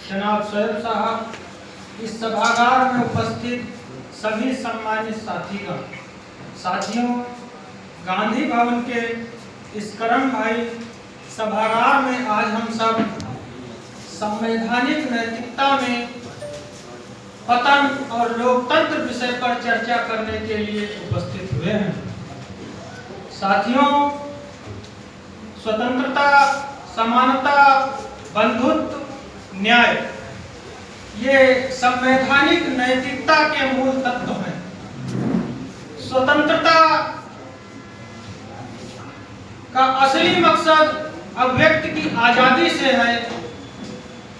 जनाब शोएब साहब, इस सभागार में उपस्थित सभी सम्मानित साथियों, गांधी भवन के इस करम भाई सभागार में आज हम सब संवैधानिक नैतिकता में पतन और लोकतंत्र विषय पर चर्चा करने के लिए उपस्थित हुए हैं। साथियों, स्वतंत्रता, समानता, बंधुत्व, न्याय ये संवैधानिक नैतिकता के मूल तत्व हैं। स्वतंत्रता का असली मकसद अभिव्यक्ति की आजादी से है।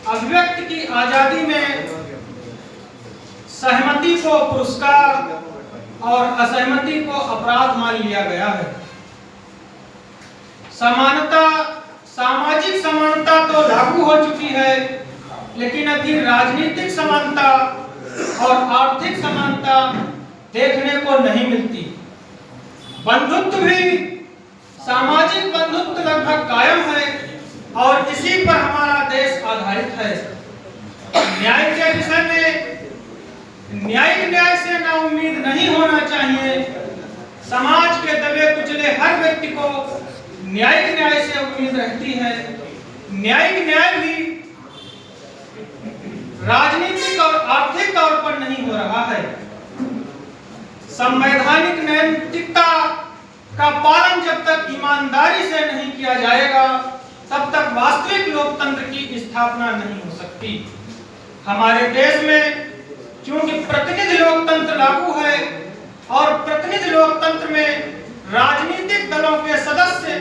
अभिव्यक्ति की आजादी में सहमति को पुरस्कार और असहमति को अपराध मान लिया गया है। समानता, सामाजिक समानता तो लागू हो चुकी है, लेकिन अभी राजनीतिक समानता और आर्थिक समानता देखने को नहीं मिलती। बंधुत्व भी, सामाजिक बंधुत्व लगभग कायम है और इसी पर हमारा देश आधारित है। न्याय के विषय में न्यायिक न्याय से ना उम्मीद नहीं होना चाहिए। समाज के दबे कुचले हर व्यक्ति को न्यायिक न्याय से उम्मीद रहती है। न्यायिक न्याय भी राजनीतिक और आर्थिक तौर पर नहीं हो रहा है। संवैधानिक नैतिकता का पालन जब तक ईमानदारी से नहीं किया जाएगा, तब तक वास्तविक लोकतंत्र की स्थापना नहीं हो सकती। हमारे देश में क्योंकि प्रतिनिधि लोकतंत्र लागू है और प्रतिनिधि लोकतंत्र में राजनीतिक दलों के सदस्य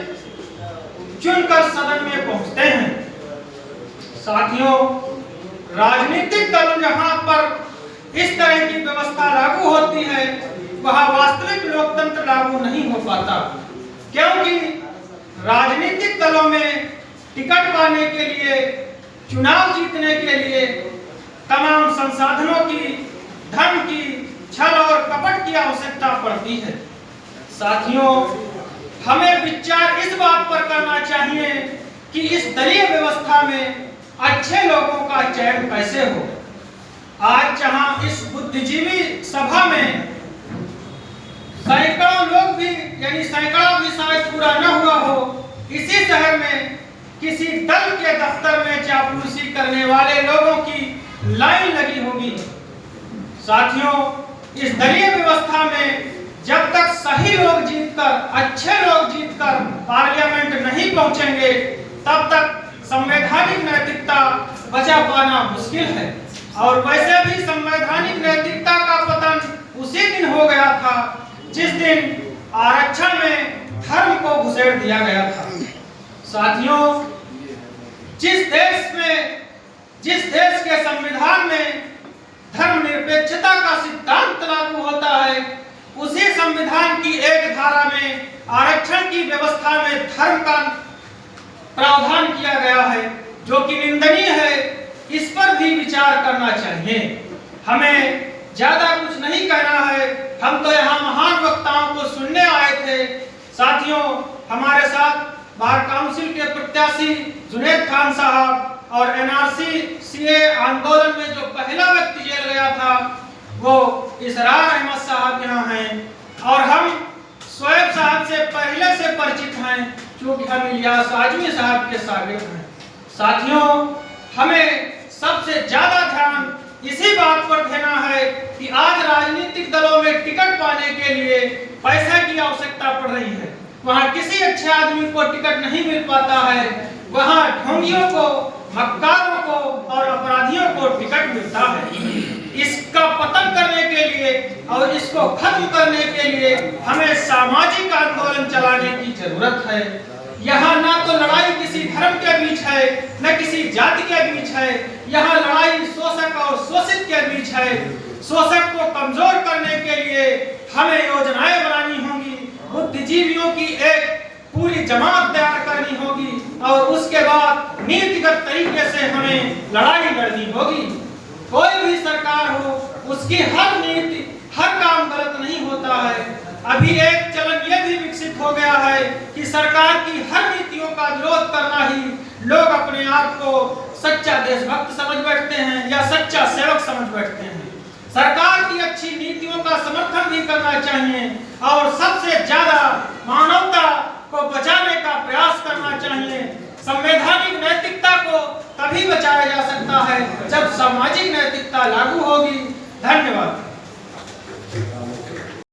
चुनकर सदन में पहुंचते हैं। साथियों, राजनीतिक दल जहां पर इस तरह की व्यवस्था लागू होती है, वहां वास्तविक लोकतंत्र लागू नहीं हो पाता, क्योंकि राजनीतिक दलों में टिकट पाने के लिए, चुनाव जीतने के लिए तमाम संसाधनों की, धन की, छल और कपट की आवश्यकता पड़ती है। साथियों, हमें विचार इस बात पर करना चाहिए कि इस दलीय व्यवस्था में अच्छे लोगों का चयन कैसे हो। आज जहां इस बुद्धिजीवी सभा में सैकड़ों लोग भी, यानी सैकड़ा भी शायद पूरा न हुआ हो, इसी शहर में किसी दल के दफ्तर में चापलूसी करने वाले लोगों की लाइन लगी होगी। साथियों, इस दलीय व्यवस्था में जब तक सही लोग जीतकर, अच्छे लोग जीतकर पार्लियामेंट नहीं पहुंचेंगे, तब तक संवैधानिक नैतिकता बचा पाना मुश्किल है। और वैसे भी संवैधानिक नैतिकता का पतन उसी दिन हो गया था जिस दिन आरक्षण में धर्म को घुसेड़ दिया गया था। साथियों, जिस देश के संविधान में धर्मनिरपेक्षता का सिद्धांत लागू होता है, उसी संविधान की एक धारा में आरक्षण की व्यवस्था में धर्म का प्रावधान किया गया है, जो कि निंदनीय है। इस पर भी विचार करना चाहिए। हमें ज्यादा कुछ नहीं कहना है, हम तो यहाँ महान वक्ताओं को सुनने आए थे। साथियों, हमारे साथ बार काउंसिल के प्रत्याशी जुनैद खान साहब और एनआरसी सीए आंदोलन में जो पहला व्यक्ति जेल गया था, वो इसरार अहमद साहब यहाँ हैं, और हम शोएब साहब से पहले से परिचित हैं, क्योंकि हम इलियास आजमी साहब के शागिर्द हैं। साथियों, हमें सबसे ज्यादा ध्यान इसी बात पर देना है कि आज राजनीतिक दलों में टिकट पाने के लिए पैसे की आवश्यकता पड़ रही है। वहाँ किसी अच्छे आदमी को टिकट नहीं मिल पाता है, वहाँ ढोंगियों को, मक्कारों को और अपराधियों को टिकट मिलता है। इसका पतन करने के लिए और इसको खत्म करने के लिए हमें सामाजिक आंदोलन चलाने की जरूरत है। यहाँ ना तो लड़ाई किसी धर्म के बीच है, न किसी जाति के बीच है। यहाँ लड़ाई शोषक और शोषित के बीच है। शोषक को कमजोर करने के लिए हमें योजनाएं बनानी होंगी, बुद्धिजीवियों की एक पूरी जमात तैयार करनी होगी, और उसके बाद नीतिगत तरीके से हमें लड़ाई लड़नी होगी। कोई भी सरकार हो, उसकी हर नीति, हर काम गलत नहीं होता है। अभी एक चलन यह भी विकसित हो गया है कि सरकार की हर नीतियों का विरोध करना ही लोग अपने आप को सच्चा देशभक्त समझ बैठते हैं या सच्चा सेवक समझ बैठते हैं। सरकार की अच्छी नीतियों का समर्थन भी करना चाहिए और सबसे ज्यादा मानवता को बचाने का प्रयास करना चाहिए। संवैधानिक नैतिकता को तभी बचाया जा सकता है जब सामाजिक नैतिकता लागू होगी। धन्यवाद।